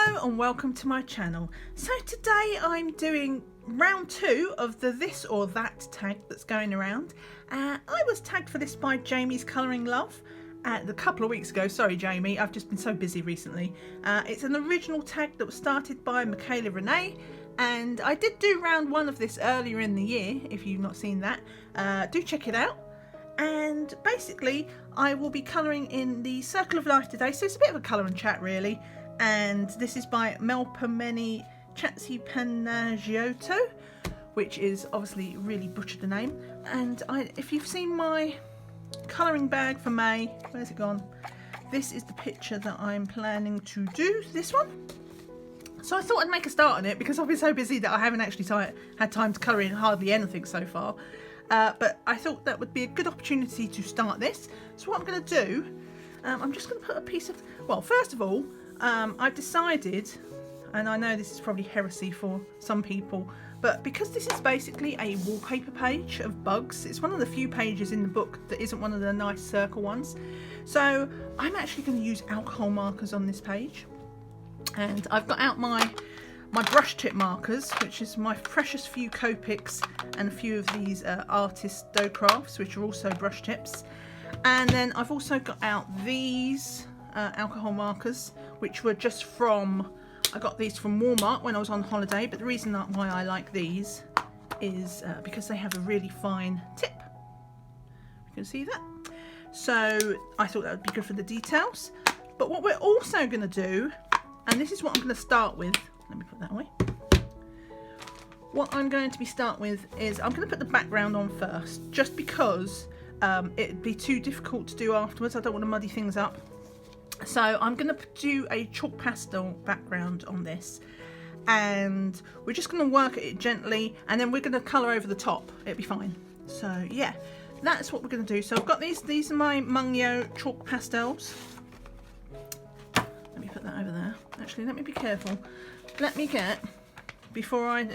Hello and welcome to my channel. So today I'm doing round 2 of the this or that tag that's going around. I was tagged for this by Jamie's Colouring Love a couple of weeks ago. Sorry Jamie, I've just been so busy recently. It's an original tag that was started by Michaela Renee, and I did do round 1 of this earlier in the year. If you've not seen that, do check it out. And basically I will be colouring in the Circle of Life today, so it's a bit of a colour and chat really. And this is by Melpomeni Chatzipanagiotou, which is obviously really butchered the name. And if you've seen my colouring bag for May, where's it gone? This is the picture that I'm planning to do, this one. So I thought I'd make a start on it because I've been so busy that I haven't actually had time to colour in hardly anything so far. But I thought that would be a good opportunity to start this. So what I'm going to do, I'm just going to put a piece of, well, first of all, I've decided, and I know this is probably heresy for some people, but because this is basically a wallpaper page of bugs, it's one of the few pages in the book that isn't one of the nice circle ones. So I'm actually going to use alcohol markers on this page. And I've got out my brush tip markers, which is my precious few Copics and a few of these Artiste Docrafts, which are also brush tips. And then I've also got out these alcohol markers, which were just from, I got these from Walmart when I was on holiday, but the reason why I like these is because they have a really fine tip. You can see that. So I thought that would be good for the details. But what we're also going to do, and this is what I'm going to start with, let me put that away. What I'm going to start with is I'm going to put the background on first, just because it'd be too difficult to do afterwards. I don't want to muddy things up. So I'm going to do a chalk pastel background on this, and we're just going to work at it gently, and then we're going to colour over the top. It'll be fine. So yeah, that's what we're going to do. So I've got these are my Mungyo chalk pastels. Let me put that over there. Actually, let me be careful. Let me get, before I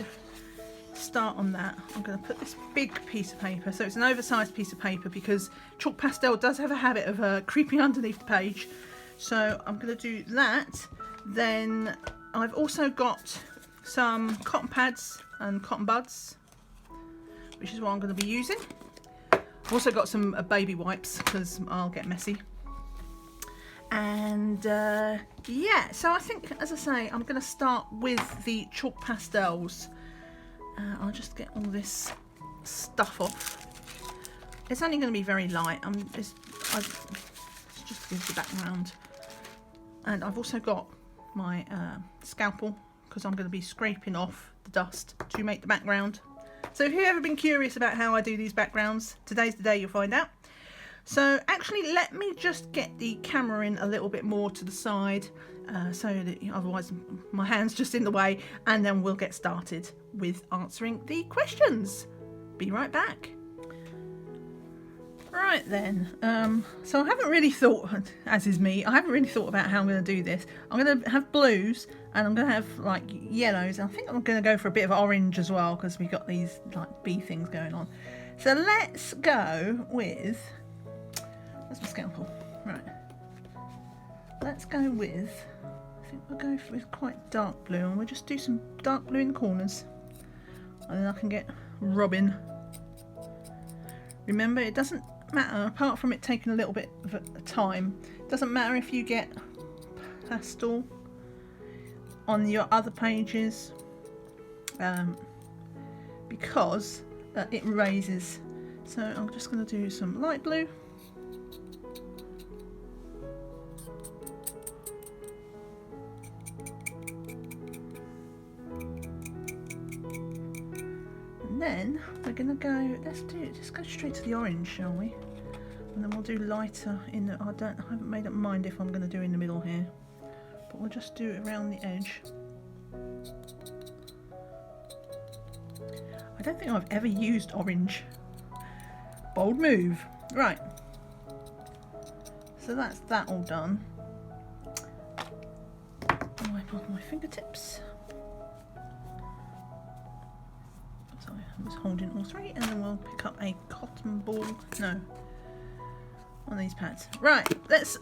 start on that, I'm going to put this big piece of paper. So it's an oversized piece of paper because chalk pastel does have a habit of creeping underneath the page. So I'm going to do that. Then I've also got some cotton pads and cotton buds, which is what I'm going to be using. I've also got some baby wipes because I'll get messy. And yeah, so I think, as I say, I'm going to start with the chalk pastels. I'll just get all this stuff off. It's only going to be very light. It's just to give the background. And I've also got my scalpel because I'm going to be scraping off the dust to make the background. So if you've ever been curious about how I do these backgrounds, today's the day you'll find out. So actually, let me just get the camera in a little bit more to the side, so that otherwise my hand's just in the way, and then we'll get started with answering the questions. Be right back. Right then, so I haven't really thought, as is me, I haven't really thought about how I'm going to do this. I'm going to have blues, and I'm going to have like yellows, and I think I'm going to go for a bit of orange as well, because we've got these like bee things going on. So let's go with, that's my scalpel, right. Let's go with, I think we'll go with quite dark blue, and we'll just do some dark blue in the corners, and then I can get rubbing. Remember, it doesn't matter, apart from it taking a little bit of time, it doesn't matter if you get pastel on your other pages, because it raises. So I'm just going to do some light blue. And then we're going to go, just go straight to the orange, shall we? And then we'll do lighter in the, I haven't made up my mind if I'm going to do in the middle here, but we'll just do it around the edge. I don't think I've ever used orange. Bold move. Right. So that's that all done. Wipe off my fingertips. Sorry, I was holding all three, and then we'll pick up a cotton ball. No. On these pads. Right, let's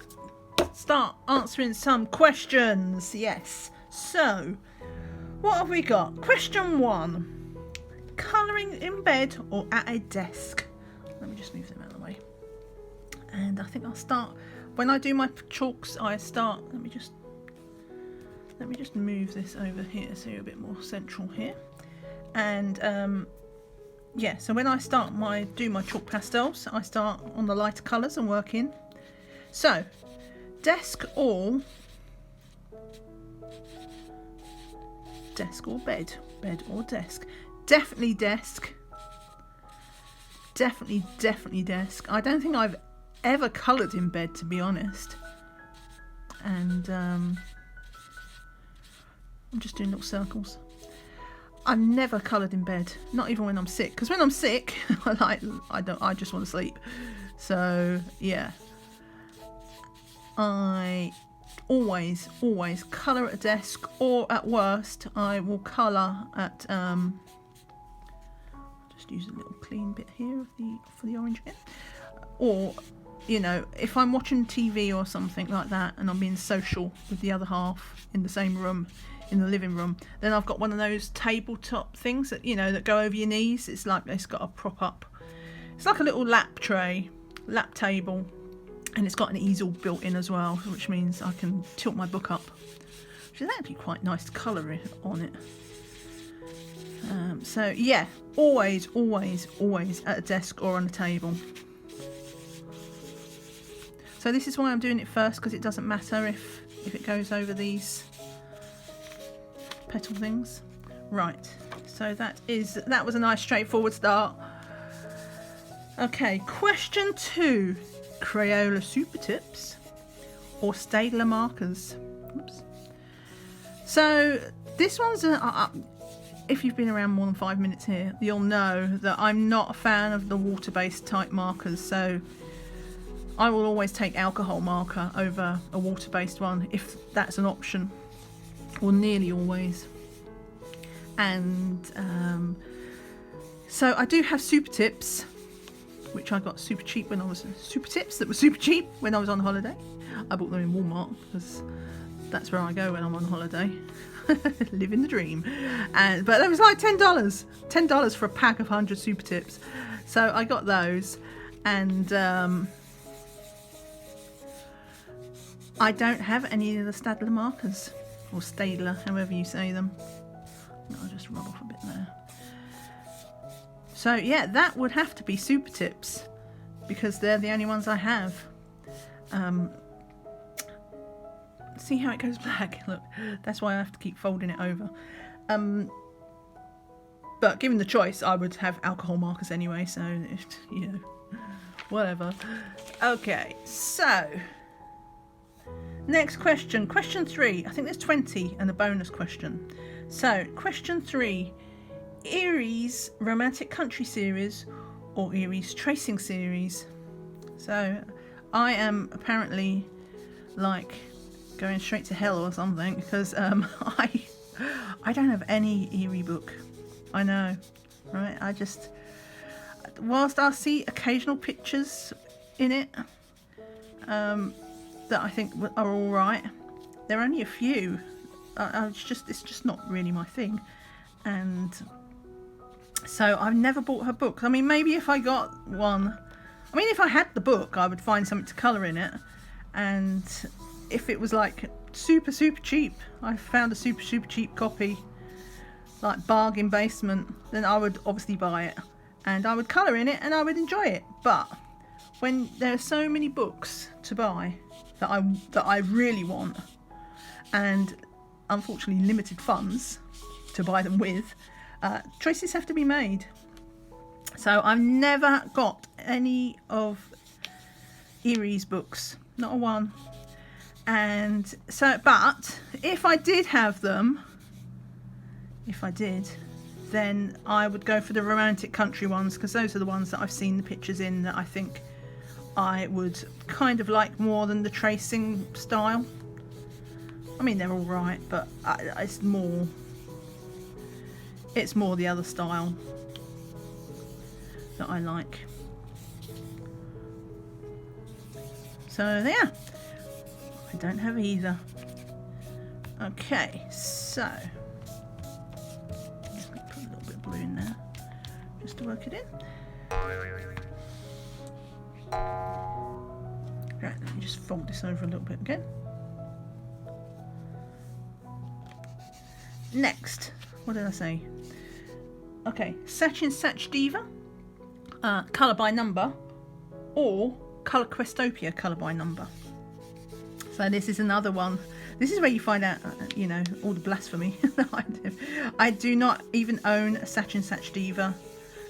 start answering some questions. Yes. So, what have we got? Question 1. Colouring in bed or at a desk? Let me just move them out of the way. And I think I'll start, when I do my chalks, I start, let me just move this over here so you're a bit more central here. And yeah, so when I start do my chalk pastels, I start on the lighter colours and work in. So, desk or bed? Bed or desk? Definitely desk. Definitely desk. I don't think I've ever coloured in bed, to be honest. And I'm just doing little circles. I've never coloured in bed, not even when I'm sick. Because when I'm sick, I just want to sleep. So yeah, I always colour at a desk, or at worst, I will colour at. Just use a little clean bit here for the orange bit, or you know, if I'm watching TV or something like that, and I'm being social with the other half in the same room, in the living room, then I've got one of those tabletop things that, you know, that go over your knees. It's like it's got a prop up. It's like a little lap table, and it's got an easel built in as well, which means I can tilt my book up, which is actually quite nice to colour on it. So yeah, always at a desk or on a table. So this is why I'm doing it first, because it doesn't matter if it goes over these petal things. Right, so that was a nice straightforward start. Okay, question 2. Crayola super tips or Staedtler markers? Oops. So this one's if you've been around more than 5 minutes here, you'll know that I'm not a fan of the water-based type markers, so I will always take alcohol marker over a water-based one if that's an option, or nearly always. And so I do have super tips, which I got super cheap when I was super tips that were super cheap when I was on holiday. I bought them in Walmart because that's where I go when I'm on holiday. Living the dream. But it was like $10 for a pack of 100 super tips. So I got those, and I don't have any of the Staedtler markers, or Staedtler, however you say them. I'll just rub off a bit there. So yeah, that would have to be super tips, because they're the only ones I have. See how it goes black? Look, that's why I have to keep folding it over. But given the choice, I would have alcohol markers anyway, so you know, whatever. Okay, so next question, question 3. I think there's 20 and a bonus question. So question 3, Erie's romantic country series or Erie's tracing series? So I am apparently like going straight to hell or something, because I don't have any Erie book. I know, right? I just, whilst I see occasional pictures in it that I think are all right, there are only a few. It's just not really my thing, and so I've never bought her book. I mean, maybe if I got one, I mean, if I had the book, I would find something to colour in it, and if it was like super cheap, I found a super cheap copy, like bargain basement, then I would obviously buy it, and I would colour in it, and I would enjoy it. But when there are so many books to buy that I really want, and unfortunately limited funds to buy them with, choices have to be made. So I've never got any of Erie's books, not a one. And so, but if I did have them, then I would go for the romantic country ones, because those are the ones that I've seen the pictures in that I think I would kind of like more than the tracing style. I mean, they're all right, but it's more the other style that I like. So yeah, I don't have either. Okay, so just put a little bit of blue in there just to work it in. Right, let me just fold this over a little bit again. Next, what did I say? Okay, Satin Satch Diva, colour by number, or Colour Questopia colour by number. So this is another one. This is where you find out, you know, all the blasphemy that I do. I do not even own a Satin Satch Diva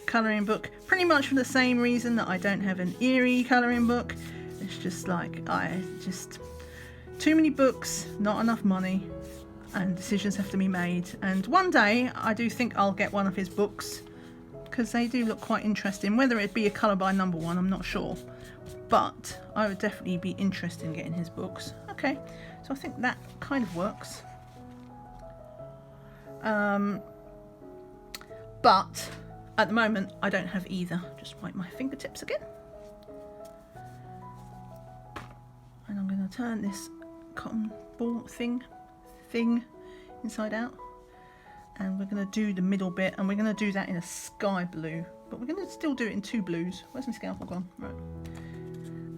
colouring book, pretty much for the same reason that I don't have an Eerie colouring book. It's just like, too many books, not enough money, and decisions have to be made. And one day I do think I'll get one of his books, because they do look quite interesting. Whether it be a colour by number one, I'm not sure, but I would definitely be interested in getting his books. Okay, so I think that kind of works. But at the moment I don't have either. Just wipe my fingertips again. And I'm going to turn this cotton ball thing inside out, and we're going to do the middle bit, and we're going to do that in a sky blue, but we're going to still do it in 2 blues. Where's my scalpel gone? Right.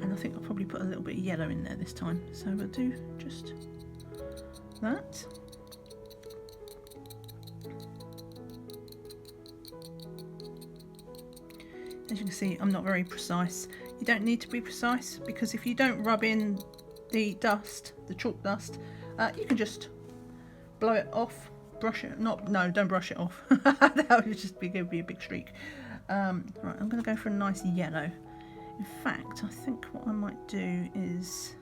And I think I'll probably put a little bit of yellow in there this time, so we'll do just that. As you can see, I'm not very precise. You don't need to be precise, because if you don't rub in the dust, the chalk dust, you can just blow it off, brush it. No, don't brush it off. That would just be a big streak. Right, I'm going to go for a nice yellow. In fact, I think what I might do is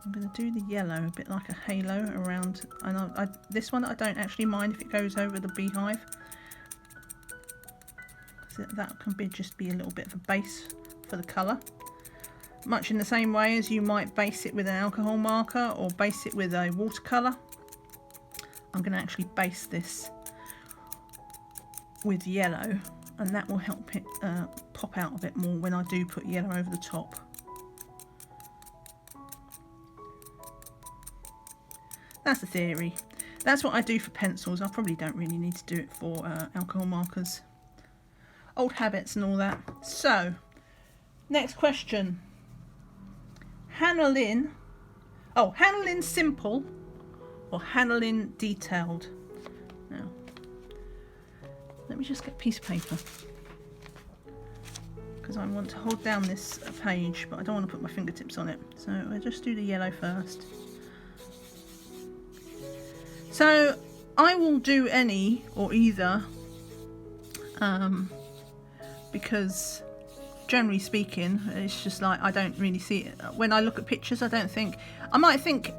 I'm going to do the yellow a bit like a halo around. And this one I don't actually mind if it goes over the beehive. So that can just be a little bit of a base for the colour. Much in the same way as you might base it with an alcohol marker or base it with a watercolour. I'm going to actually base this with yellow, and that will help it pop out a bit more when I do put yellow over the top. That's the theory. That's what I do for pencils. I probably don't really need to do it for alcohol markers. Old habits and all that. So, next question. Hannah Lynn Simple or Hannah Lynn Detailed? Now, let me just get a piece of paper, because I want to hold down this page, but I don't want to put my fingertips on it. So I'll just do the yellow first. So I will do any or either, because generally speaking, it's just like I don't really see it. When I look at pictures, I don't think, I might think,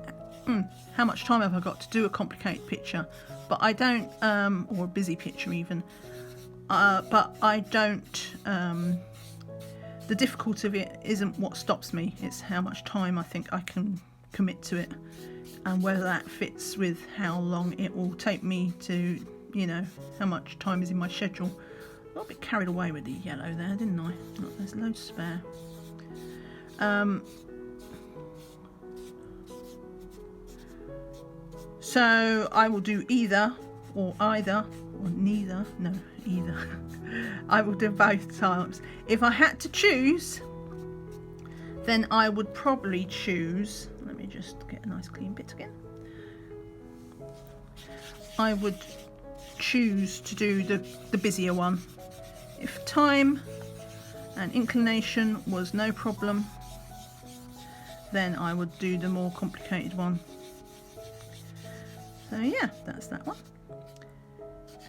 how much time have I got to do a complicated picture? But I don't, or a busy picture even, but I don't, the difficulty of it isn't what stops me, it's how much time I think I can commit to it, and whether that fits with how long it will take me to, you know, how much time is in my schedule. I got a bit carried away with the yellow there, didn't I? Look, there's loads spare. So I will do either or neither. No, either. I will do both types. If I had to choose, then I would probably choose, let me just get a nice clean bit again. I would choose to do the busier one. If time and inclination was no problem, then I would do the more complicated one. So yeah, that's that one.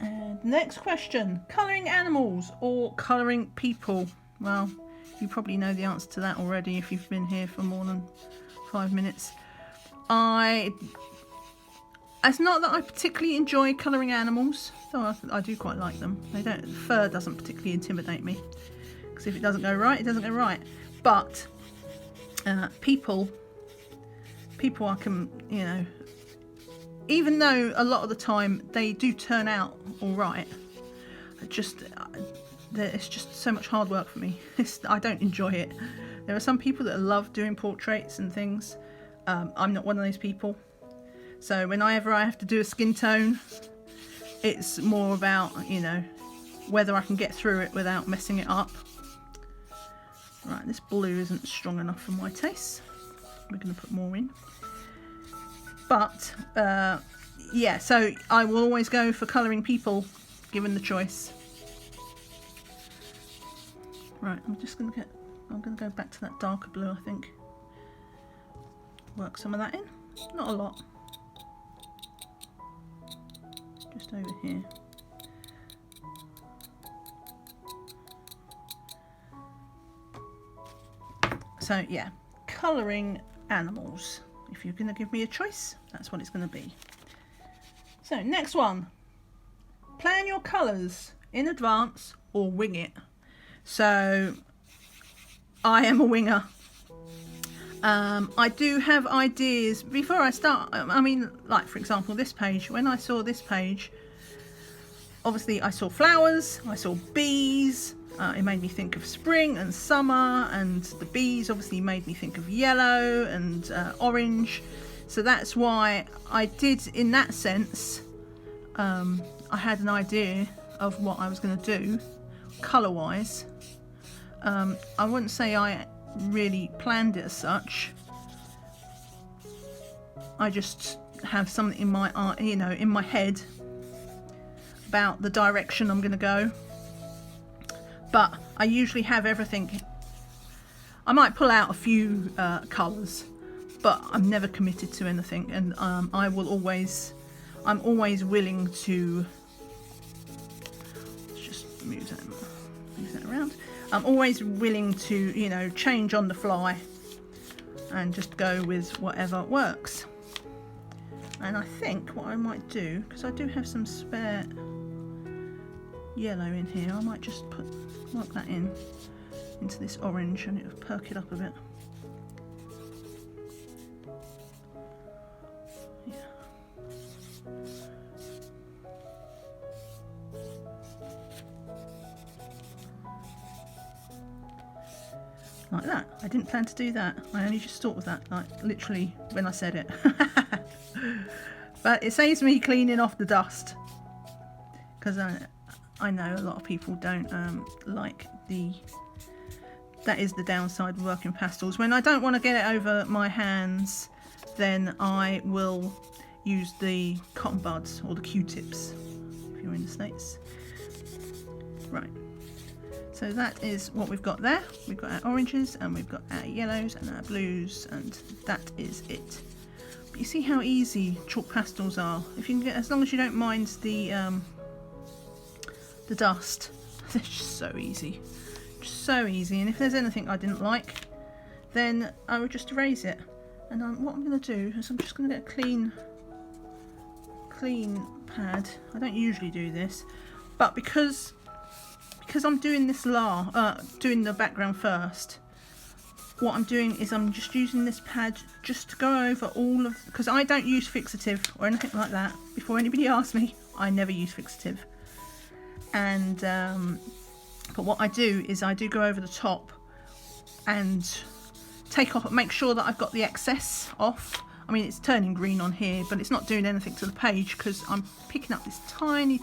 And next question, colouring animals or colouring people? Well, you probably know the answer to that already if you've been here for more than 5 minutes. It's not that I particularly enjoy colouring animals, though I do quite like them. Fur doesn't particularly intimidate me, because if it doesn't go right, it doesn't go right. But people I can, you know, even though a lot of the time they do turn out all right, it's just so much hard work for me. I don't enjoy it. There are some people that love doing portraits and things. I'm not one of those people. So whenever I have to do a skin tone, it's more about, you know, whether I can get through it without messing it up. Right, this blue isn't strong enough for my taste. We're going to put more in. But, yeah, so I will always go for colouring people, given the choice. Right, I'm going to go back to that darker blue, I think. Work some of that in. Not a lot. Just over here. So yeah, colouring animals. If you're going to give me a choice, that's what it's going to be. So next one. Plan your colours in advance or wing it. So I am a winger. I do have ideas before I start. I mean, like for example, this page. When I saw this page, obviously I saw flowers, I saw bees. It made me think of spring and summer, and the bees obviously made me think of yellow and orange. So that's why I did, in that sense, I had an idea of what I was going to do colour-wise. I wouldn't say I really planned it as such. I just have something in my you know, in my head about the direction I'm going to go. But I usually have everything. I might pull out a few colours, but I'm never committed to anything, and I'm always willing to. Let's just move that around. I'm always willing to, you know, change on the fly and just go with whatever works. And I think what I might do, because I do have some spare yellow in here, I might just work that into this orange, and it'll perk it up a bit. Yeah. Like that. I didn't plan to do that. I only just thought of that, like literally when I said it. But it saves me cleaning off the dust, because I know a lot of people don't like that is the downside of working pastels. When I don't want to get it over my hands, then I will use the cotton buds or the Q-tips if you're in the States. Right. So that is what we've got there. We've got our oranges and we've got our yellows and our blues, and that is it. But you see how easy chalk pastels are. If you can get, as long as you don't mind the dust, they're just so easy. Just so easy. And if there's anything I didn't like, then I would just erase it. And what I'm going to do is I'm just going to get a clean pad. I don't usually do this, but because I'm doing this doing the background first, what I'm doing is I'm just using this pad just to go over all of, because I don't use fixative or anything like that. Before anybody asks me, I never use fixative. And but what I do is I do go over the top and take off, make sure that I've got the excess off. I mean, it's turning green on here, but it's not doing anything to the page because I'm picking up this tiny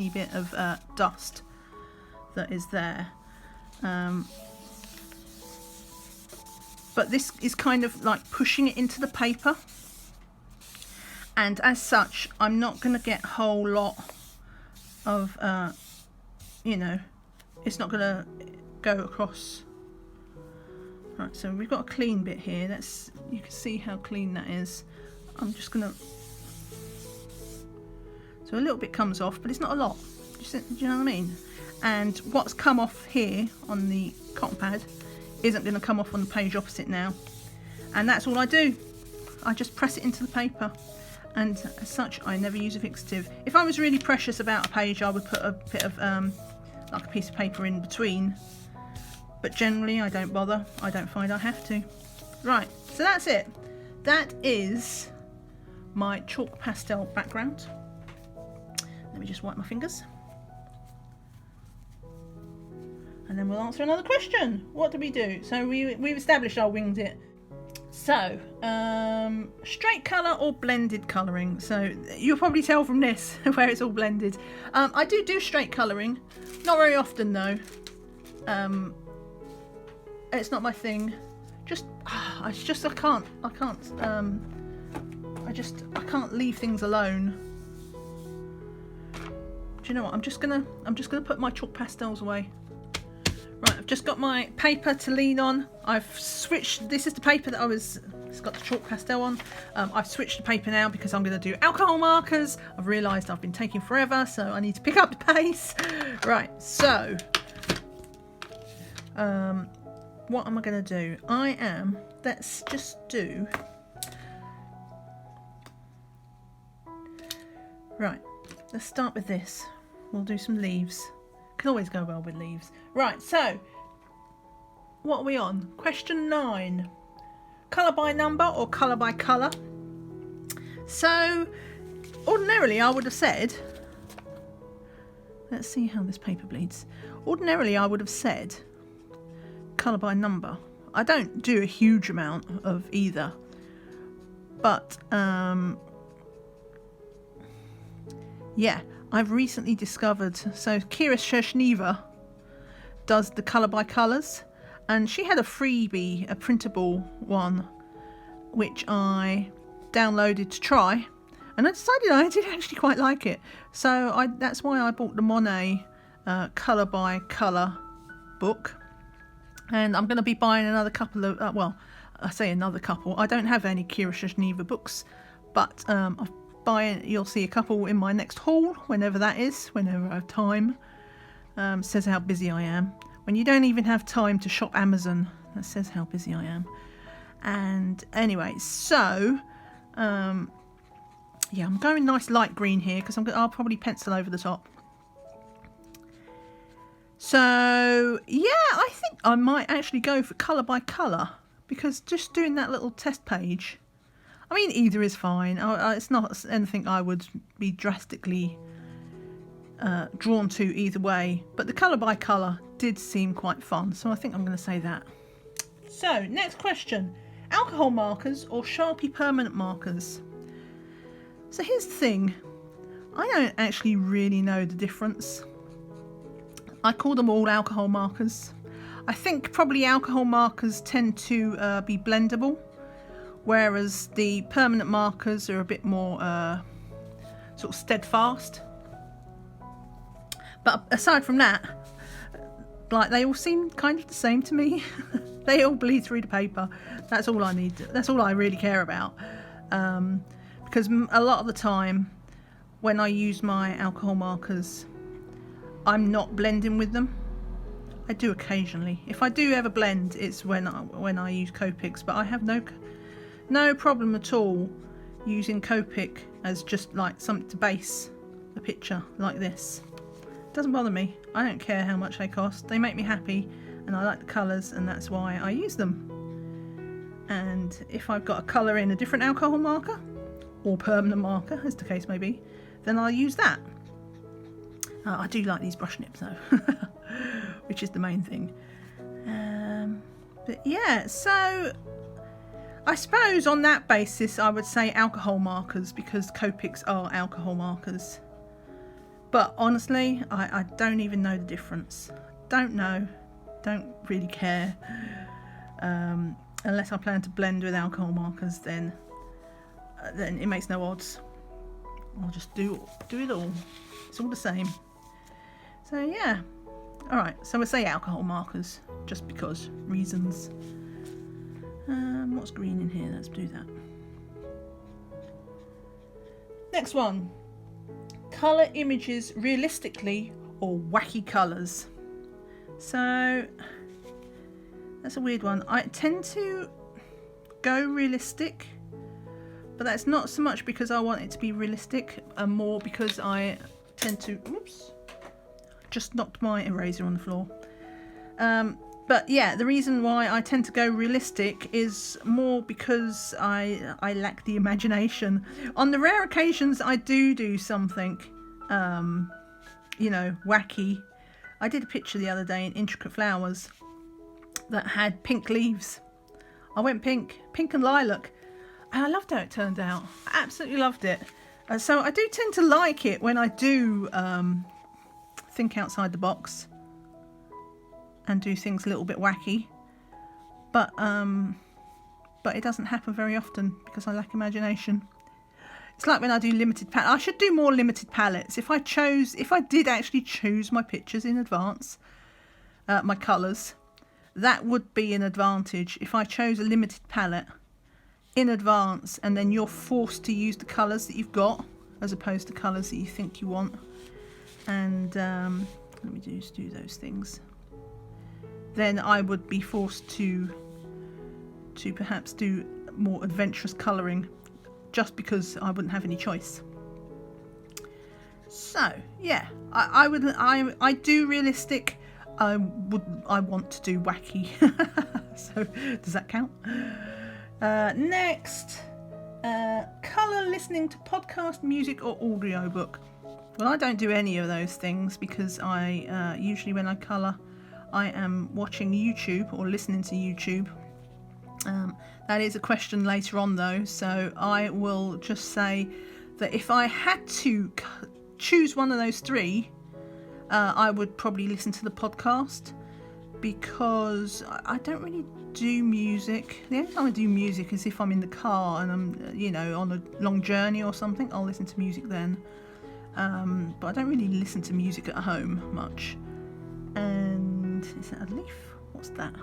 bit of dust that is there. But this is kind of like pushing it into the paper, and as such I'm not going to get a whole lot of you know, it's not going to go across. Right, so we've got a clean bit here. That's, you can see how clean that is. I'm just going to, so a little bit comes off, but it's not a lot. Do you know what I mean? And what's come off here on the cotton pad isn't going to come off on the page opposite now. And that's all I do. I just press it into the paper. And as such, I never use a fixative. If I was really precious about a page, I would put a bit of like a piece of paper in between. But generally, I don't bother. I don't find I have to. Right, so that's it. That is my chalk pastel background. Let me just wipe my fingers. And then we'll answer another question. What do we do? So we've established I winged it. So, straight colour or blended colouring. So you'll probably tell from this where it's all blended. I do straight colouring, not very often though. It's not my thing. I can't leave things alone. Do you know what? I'm just gonna put my chalk pastels away. Right, I've just got my paper to lean on. I've switched. This is the paper that it's got the chalk pastel on. I've switched the paper now because I'm going to do alcohol markers. I've realised I've been taking forever, so I need to pick up the pace. Right, so what am I going to do? Let's just do. Right, let's start with this. We'll do some leaves. Can always go well with leaves. Right, so what are we on? Question 9. Colour by number or colour by colour? So ordinarily I would have said, let's see how this paper bleeds. Ordinarily I would have said colour by number. I don't do a huge amount of either, but yeah, I've recently discovered, so Kirbys does the colour by colours, and she had a freebie, a printable one, which I downloaded to try, and I decided I did actually quite like it. So that's why I bought the Monet colour by colour book, and I'm going to be buying another couple of, well, I say another couple, I don't have any Kirbys books, but you'll see a couple in my next haul, whenever that is, whenever I have time. Says how busy I am. When you don't even have time to shop Amazon, that says how busy I am. And anyway, so yeah, I'm going nice light green here because I'll probably pencil over the top. So yeah, I think I might actually go for colour by colour, because just doing that little test page, I mean, either is fine. It's not anything I would be drastically drawn to either way. But the colour by colour did seem quite fun, so I think I'm going to say that. So, next question. Alcohol markers or Sharpie permanent markers? So here's the thing. I don't actually really know the difference. I call them all alcohol markers. I think probably alcohol markers tend to be blendable, whereas the permanent markers are a bit more sort of steadfast. But aside from that, like, they all seem kind of the same to me. They all bleed through the paper. That's all I need. That's all I really care about. Because a lot of the time when I use my alcohol markers, I'm not blending with them. I do occasionally. If I do ever blend, it's when I use Copics, but I have no problem at all using Copic as just like something to base a picture like this. Doesn't bother me. I don't care how much they cost. They make me happy, and I like the colours, and that's why I use them. And if I've got a colour in a different alcohol marker or permanent marker, as the case may be, then I'll use that. I do like these brush nips though, which is the main thing. But yeah, so I suppose on that basis I would say alcohol markers, because Copics are alcohol markers. But honestly, I don't even know the difference. Don't know. Don't really care. Unless I plan to blend with alcohol markers, then it makes no odds. I'll just do it all. It's all the same. So yeah. Alright, so we'll say alcohol markers, just because reasons. What's green in here? Let's do that. Next one. Colour images realistically or wacky colours? So that's a weird one. I tend to go realistic, but that's not so much because I want it to be realistic, and more because I tend to, oops, just knocked my eraser on the floor. But yeah, the reason why I tend to go realistic is more because I lack the imagination. On the rare occasions I do something, you know, wacky. I did a picture the other day in Intricate Flowers that had pink leaves. I went pink and lilac, and I loved how it turned out. I absolutely loved it. So I do tend to like it when I do think outside the box and do things a little bit wacky, but it doesn't happen very often because I lack imagination. It's like when I do limited palette. I should do more limited palettes. If I did actually choose my pictures in advance, my colours, that would be an advantage. If I chose a limited palette in advance, and then you're forced to use the colours that you've got as opposed to colours that you think you want. And let me just do those things. Then I would be forced to perhaps do more adventurous colouring, just because I wouldn't have any choice. So yeah, I do realistic. I want to do wacky. So does that count? Next, colour listening to podcast, music, or audiobook. Well, I don't do any of those things because I usually when I colour, I am watching YouTube or listening to YouTube. That is a question later on though, so I will just say that if I had to choose one of those three, I would probably listen to the podcast, because I don't really do music. The only time I do music is if I'm in the car and I'm, on a long journey or something. I'll listen to music then. But I don't really listen to music at home much. And is that a leaf? What's that?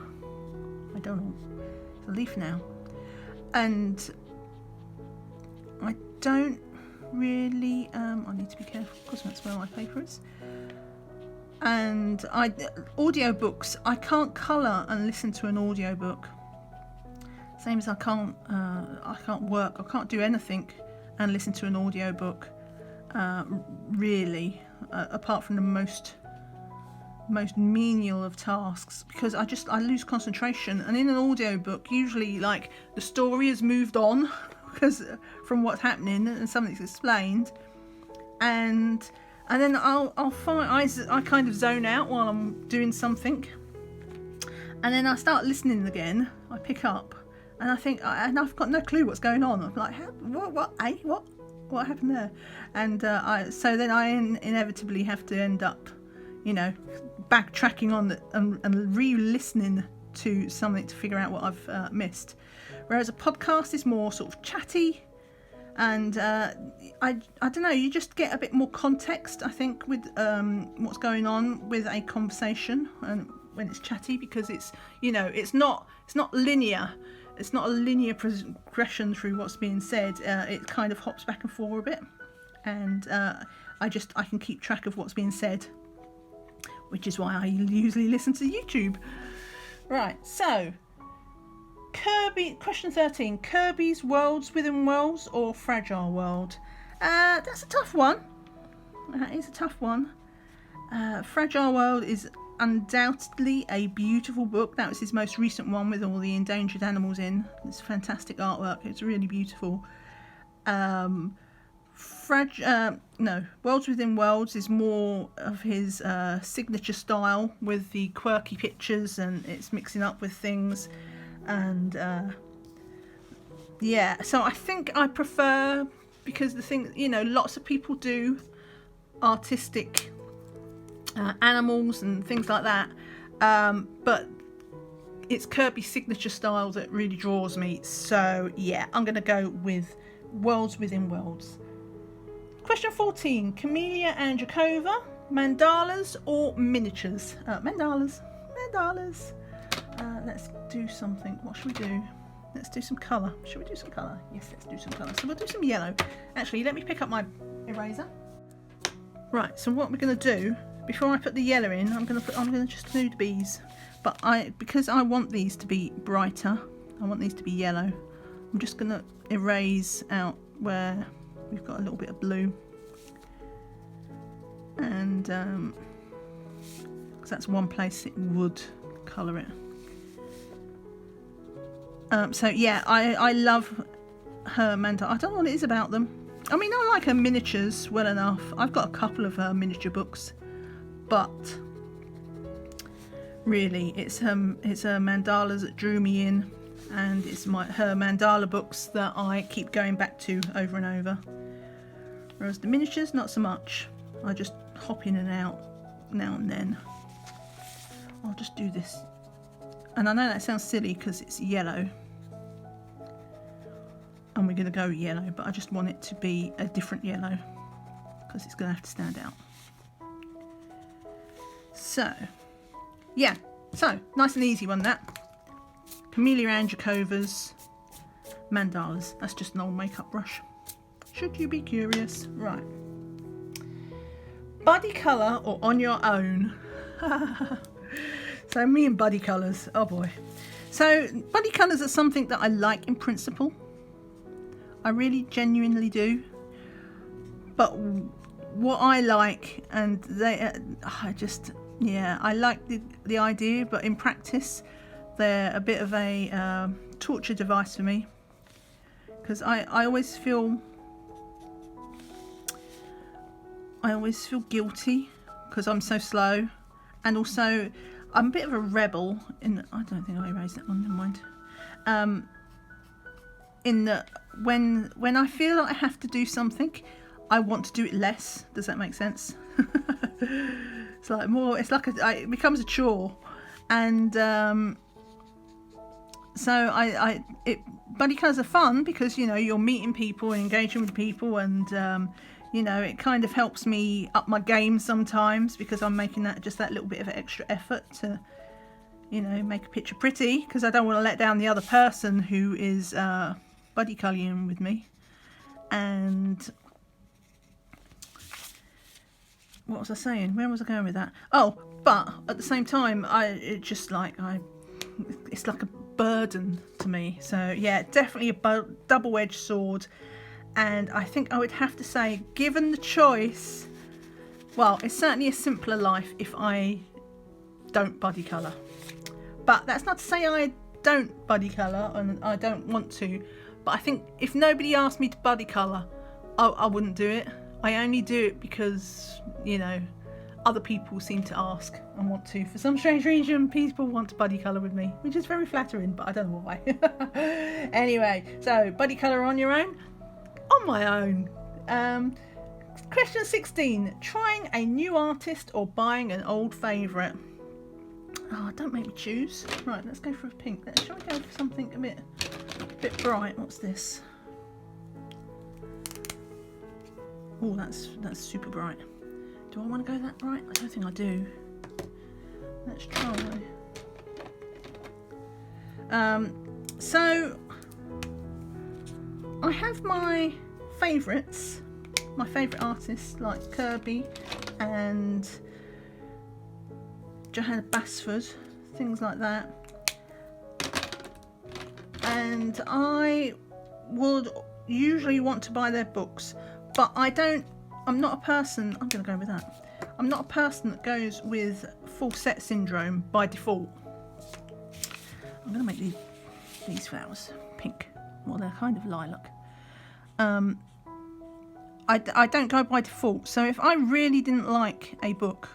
I don't know. It's a leaf now. And I don't really, I need to be careful because that's where my paper is. And audiobooks, I can't colour and listen to an audiobook. Same as I can't work, I can't do anything and listen to an audiobook, really, apart from the most menial of tasks, because I lose concentration. And in an audiobook, usually like the story has moved on because from what's happening and something's explained, and then I'll find I kind of zone out while I'm doing something, and then I start listening again. I pick up and I think, and I've got no clue what's going on. I'm like, what happened there? And so then I inevitably have to end up, backtracking on and re-listening to something to figure out what I've missed. Whereas a podcast is more sort of chatty, and I don't know, you just get a bit more context, I think, with what's going on with a conversation, and when it's chatty, because it's it's not linear. It's not a linear progression through what's being said. It kind of hops back and forth a bit, and I can keep track of what's being said, which is why I usually listen to YouTube. Right, so question 13, Kirbys Worlds Within Worlds or Fragile World? That's a tough one. That is a tough one. Fragile World is undoubtedly a beautiful book. That was his most recent one with all the endangered animals in. It's fantastic artwork. It's really beautiful. Worlds Within Worlds is more of his signature style with the quirky pictures, and it's mixing up with things, and so I think I prefer, because the thing, lots of people do artistic animals and things like that, but it's Kirby's signature style that really draws me. So yeah, I'm going to go with Worlds Within Worlds. Question 14, Camellia and Jacova, mandalas or miniatures? Mandalas. Let's do something. What should we do? Let's do some colour. Should we do some colour? Yes, let's do some colour. So we'll do some yellow. Actually, let me pick up my eraser. Right, so what we're going to do, before I put the yellow in, I'm going to just do the bees. But because I want these to be brighter, I want these to be yellow, I'm just going to erase out where we've got a little bit of blue, and because that's one place it would colour it. So yeah, I love her mandala. I don't know what it is about them. I mean, I like her miniatures well enough. I've got a couple of her miniature books, but really it's her mandalas that drew me in, and it's her mandala books that I keep going back to over and over. Whereas the miniatures, not so much. I just hop in and out now and then. I'll just do this. And I know that sounds silly because it's yellow. And we're going to go yellow, but I just want it to be a different yellow because it's going to have to stand out. So, yeah. So, nice and easy one, that. Camellia and Jacova's Mandalas. That's just an old makeup brush. Should you be curious? Right. Buddy colour or on your own? So me and buddy colours. Oh boy. So buddy colours are something that I like in principle. I really genuinely do. But what I like, and I like the idea, but in practice they're a bit of a torture device for me, because I always feel guilty because I'm so slow, and also I'm a bit of a rebel in. I don't think I erased that one. Never mind. In that when I feel like I have to do something, I want to do it less. Does that make sense? It's like more. It's like it becomes a chore, and so buddy colours are fun because you're meeting people and engaging with people, and it kind of helps me up my game sometimes because I'm making that little bit of extra effort to make a picture pretty, because I don't want to let down the other person who is buddy colouring with me. And what was I saying? Where was I going with that? Oh, but at the same time, it's like a burden to me. So yeah, definitely a double-edged sword. And I think I would have to say, given the choice, well, it's certainly a simpler life if I don't buddy colour. But that's not to say I don't buddy colour and I don't want to. But I think if nobody asked me to buddy colour, I wouldn't do it. I only do it because, other people seem to ask and want to. For some strange reason, people want to buddy colour with me, which is very flattering, but I don't know why. Anyway, so buddy colour on your own? On my own. Question 16. Trying a new artist or buying an old favourite? Oh, don't make me choose. Right, let's go for a pink. Shall we go for something a bit bright? What's this? Oh, that's super bright. Do I want to go that bright? I don't think I do. Let's try. So I have my favourites, my favourite artists like Kirby and Johanna Basford, things like that. And I would usually want to buy their books, but I'm not a person, I'm going to go with that. I'm not a person that goes with full set syndrome by default. I'm going to make these flowers pink. Well, they're kind of lilac. I don't go by default. So if I really didn't like a book,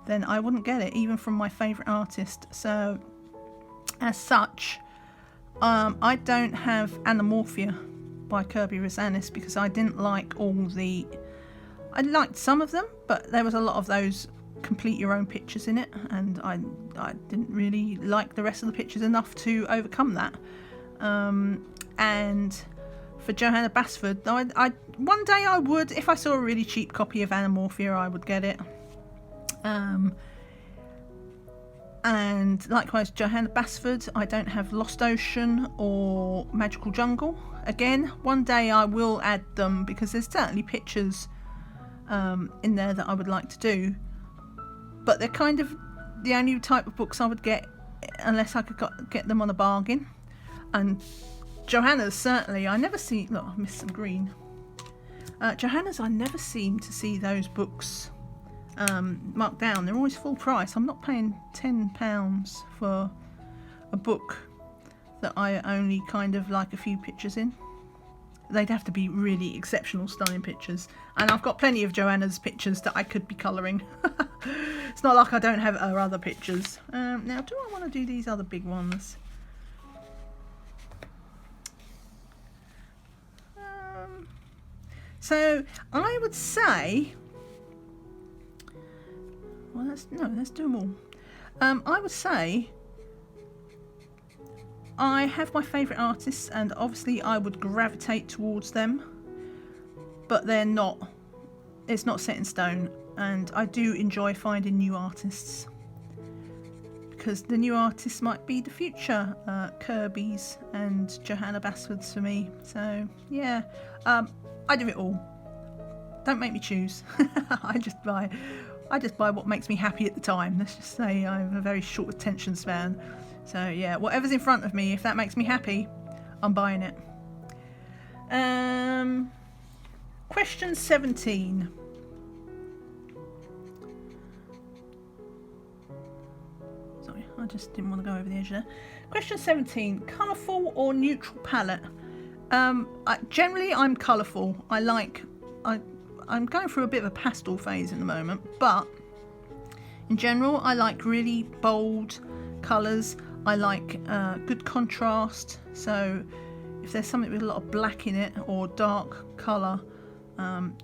then I wouldn't get it, even from my favourite artist. So as such, I don't have Anamorphia by Kirbys Books because I didn't like I liked some of them, but there was a lot of those complete your own pictures in it, and I didn't really like the rest of the pictures enough to overcome that. And for Johanna Basford, one day I would, if I saw a really cheap copy of Anamorphia, I would get it. And likewise, Johanna Basford, I don't have Lost Ocean or Magical Jungle. Again, one day I will add them because there's certainly pictures in there that I would like to do. But they're kind of the only type of books I would get unless I could get them on a bargain. And Johanna's certainly, I never see, look, I missed some green. Johanna's, I never seem to see those books marked down. They're always full price. I'm not paying £10 for a book that I only kind of like a few pictures in. They'd have to be really exceptional, stunning pictures. And I've got plenty of Johanna's pictures that I could be colouring. It's not like I don't have her other pictures. Now, do I want to do these other big ones? So I would say, well, let's do them all. I would say I have my favourite artists, and obviously I would gravitate towards them, but they're not. It's not set in stone, and I do enjoy finding new artists because the new artists might be the future Kirbys and Johanna Basfords for me. So yeah, I do it all. Don't make me choose. I just buy what makes me happy at the time. Let's just say I have a very short attention span. So yeah, whatever's in front of me, if that makes me happy, I'm buying it. Question 17. Sorry, I just didn't want to go over the edge there. Question 17. Colourful or neutral palette? Generally, I'm colourful. I'm going through a bit of a pastel phase at the moment, but in general, I like really bold colours. I like good contrast. So if there's something with a lot of black in it or dark colour,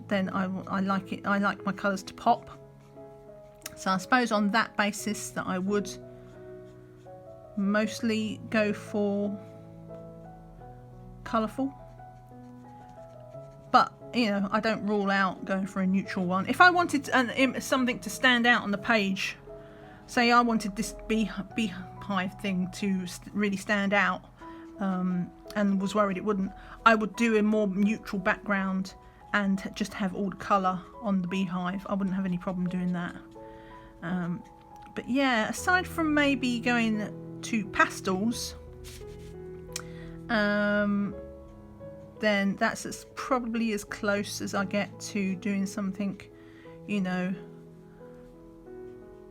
then I like it. I like my colours to pop. So I suppose on that basis that I would mostly go for colourful. But you know, I don't rule out going for a neutral one. If I wanted something to stand out on the page, say I wanted this beehive thing to really stand out, and was worried it wouldn't, I would do a more neutral background and just have all the colour on the beehive. I wouldn't have any problem doing that. But yeah, aside from maybe going to pastels, then that's probably as close as I get to doing something, you know,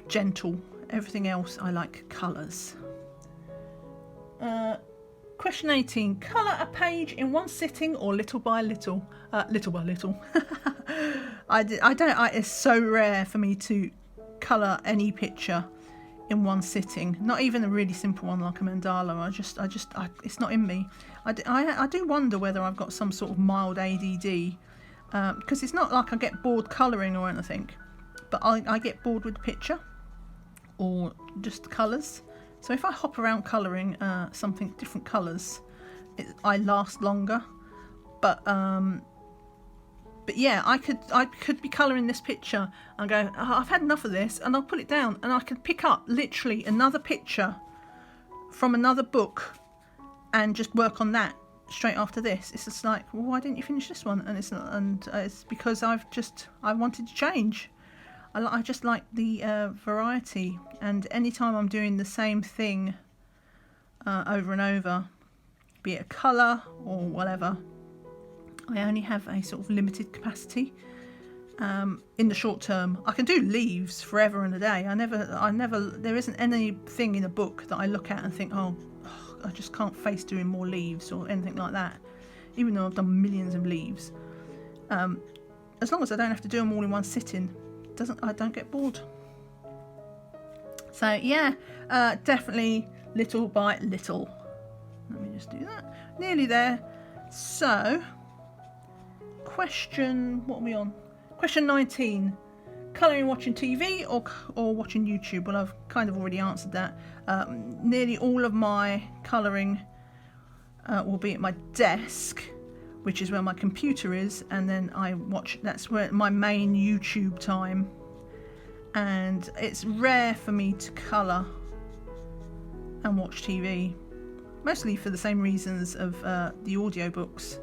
gentle. Everything else I like colours. Question 18. Colour a page in one sitting or little by little? Little by little. It's so rare for me to colour any picture in one sitting. Not even a really simple one like a mandala. It's not in me. I do wonder whether I've got some sort of mild ADD, because it's not like I get bored colouring or anything, but I get bored with the picture or just colours. So if I hop around colouring something different colours, I last longer. But yeah, I could be colouring this picture and go, oh, I've had enough of this, and I'll put it down, and I could pick up literally another picture from another book and just work on that straight after this. It's just like, well, why didn't you finish this one? And it's because I wanted to change. I just like the variety, and anytime I'm doing the same thing over and over, be it a colour or whatever, I only have a sort of limited capacity in the short term. I can do leaves forever and a day. There isn't anything in a book that I look at and think, oh, I just can't face doing more leaves or anything like that, even though I've done millions of leaves. As long as I don't have to do them all in one sitting, I don't get bored. So yeah, definitely little by little. Let me just do that. Nearly there. So what are we on? Question 19. Colouring watching TV or watching YouTube? Well, I've kind of already answered that. Nearly all of my colouring will be at my desk, which is where my computer is, and then that's where my main YouTube time. And it's rare for me to colour and watch TV, mostly for the same reasons of the audiobooks.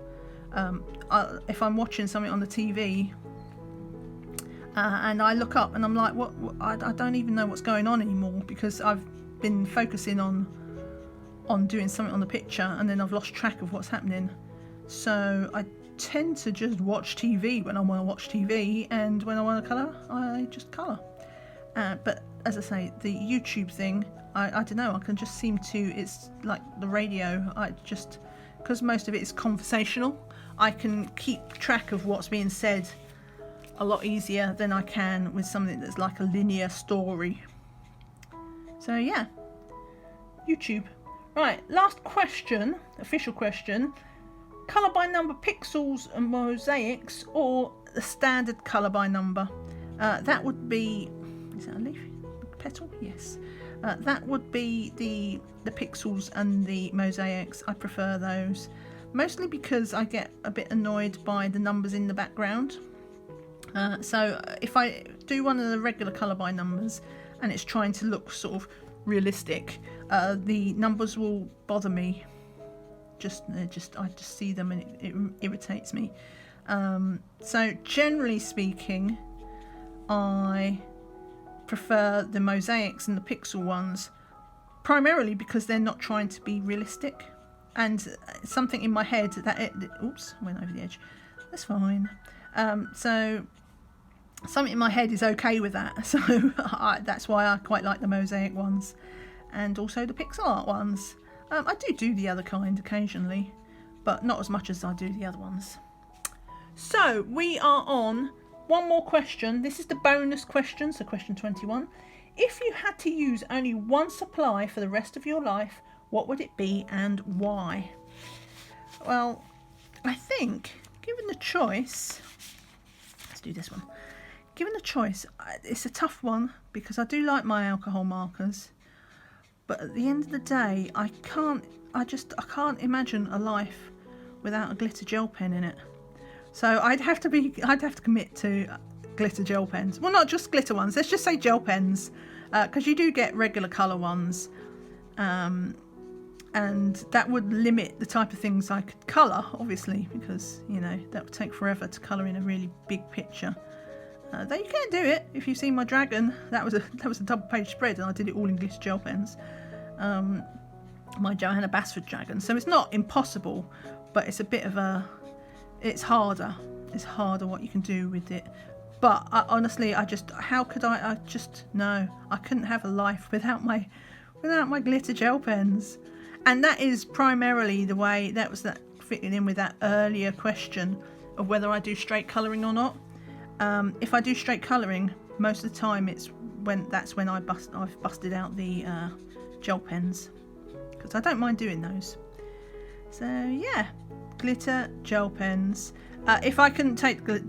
If I'm watching something on the TV and I look up and I'm like, what I don't even know what's going on anymore, because I've been focusing on doing something on the picture, and then I've lost track of what's happening. So I tend to just watch TV when I want to watch TV, and when I want to colour, I just colour. But as I say, the YouTube thing, I don't know, I can just seem to, it's like the radio, because most of it is conversational, I can keep track of what's being said a lot easier than I can with something that's like a linear story. So yeah, YouTube. Right, last question, official question. colour by number pixels and mosaics, or the standard colour by number. That would be, is that a leaf? Petal? Yes. That would be the pixels and the mosaics. I prefer those, mostly because I get a bit annoyed by the numbers in the background. So if I do one of the regular colour by numbers and it's trying to look sort of realistic, the numbers will bother me. I just see them and it irritates me. So generally speaking, I prefer the mosaics and the pixel ones, primarily because they're not trying to be realistic, and something in my head that oops, went over the edge. That's fine. So something in my head is okay with that. So that's why I quite like the mosaic ones, and also the pixel art ones. I do the other kind occasionally, but not as much as I do the other ones. So we are on one more question. This is the bonus question, so question 21. If you had to use only one supply for the rest of your life, what would it be and why? Well, I think, given the choice, let's do this one. Given the choice, it's a tough one because I do like my alcohol markers, but at the end of the day, I can't imagine a life without a glitter gel pen in it. So I'd have to commit to glitter gel pens. Well, not just glitter ones. Let's just say gel pens, because you do get regular colour ones, and that would limit the type of things I could colour, obviously, because that would take forever to colour in a really big picture. Though you can do it. If you've seen my dragon, that was a double-page spread, and I did it all in glitter gel pens. My Johanna Basford dragon. So it's not impossible, but it's a bit of a. It's harder. It's harder what you can do with it. But honestly, how could I just no. I couldn't have a life without my glitter gel pens. And that is primarily the way that fitting in with that earlier question of whether I do straight colouring or not. If I do straight colouring, most of the time that's when I've busted out the gel pens, because I don't mind doing those. So yeah, glitter gel pens. If I couldn't take the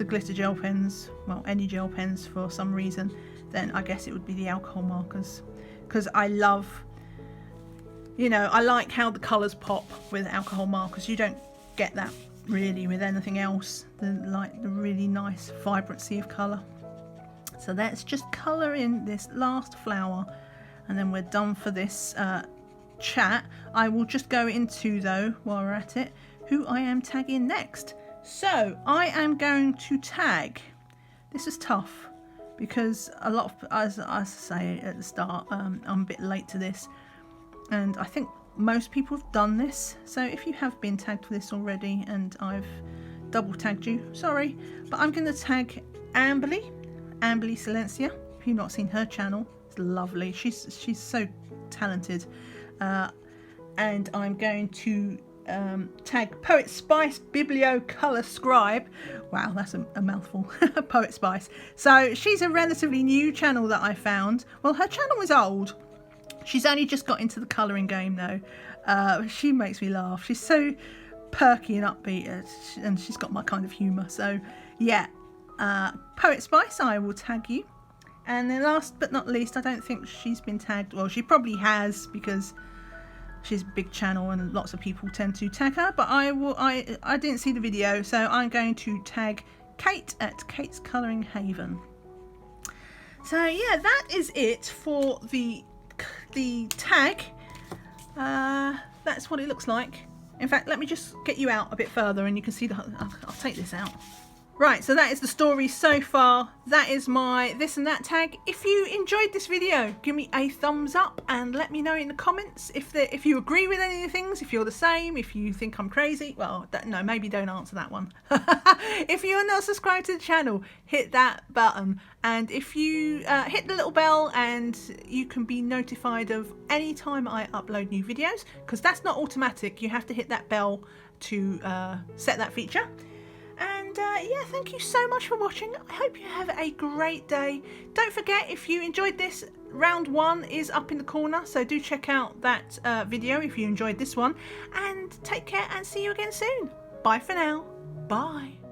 glitter gel pens, well, any gel pens for some reason, then I guess it would be the alcohol markers, because I love, I like how the colours pop with alcohol markers. You don't get that really with anything else, the really nice vibrancy of colour. So let's just colour in this last flower, and then we're done for this chat. I will just go into, though, while we're at it, who I am tagging next. So I am going to tag, this is tough because a lot of, as I say at the start, I'm a bit late to this, and I think most people have done this. So if you have been tagged for this already and I've double tagged you, sorry, but I'm going to tag Amberly Silencia. If you've not seen her channel, it's lovely. She's so talented, and I'm going to tag Poet Spice Biblio Colour Scribe. Wow, that's a mouthful. Poet Spice. So she's a relatively new channel that I found. Well, her channel is old. She's only just got into the colouring game though. She makes me laugh. She's so perky and upbeat, and she's got my kind of humour. So yeah, Poet Spice, I will tag you. And then last but not least, I don't think she's been tagged. Well, she probably has, because she's a big channel and lots of people tend to tag her, but I didn't see the video, so I'm going to tag Kate at Kate's Colouring Haven. So yeah, that is it for the tag. That's what it looks like. In fact, let me just get you out a bit further and you can see I'll take this out. Right, so that is the story so far. That is my this and that tag. If you enjoyed this video, give me a thumbs up and let me know in the comments if you agree with any of the things, if you're the same, if you think I'm crazy. Well, no, maybe don't answer that one. If you're not subscribed to the channel, hit that button. And if you hit the little bell, and you can be notified of any time I upload new videos, because that's not automatic. You have to hit that bell to set that feature. And And yeah, thank you so much for watching. I hope you have a great day. Don't forget, if you enjoyed this, round 1 is up in the corner, so do check out that video if you enjoyed this one. And take care and see you again soon. Bye for now. Bye.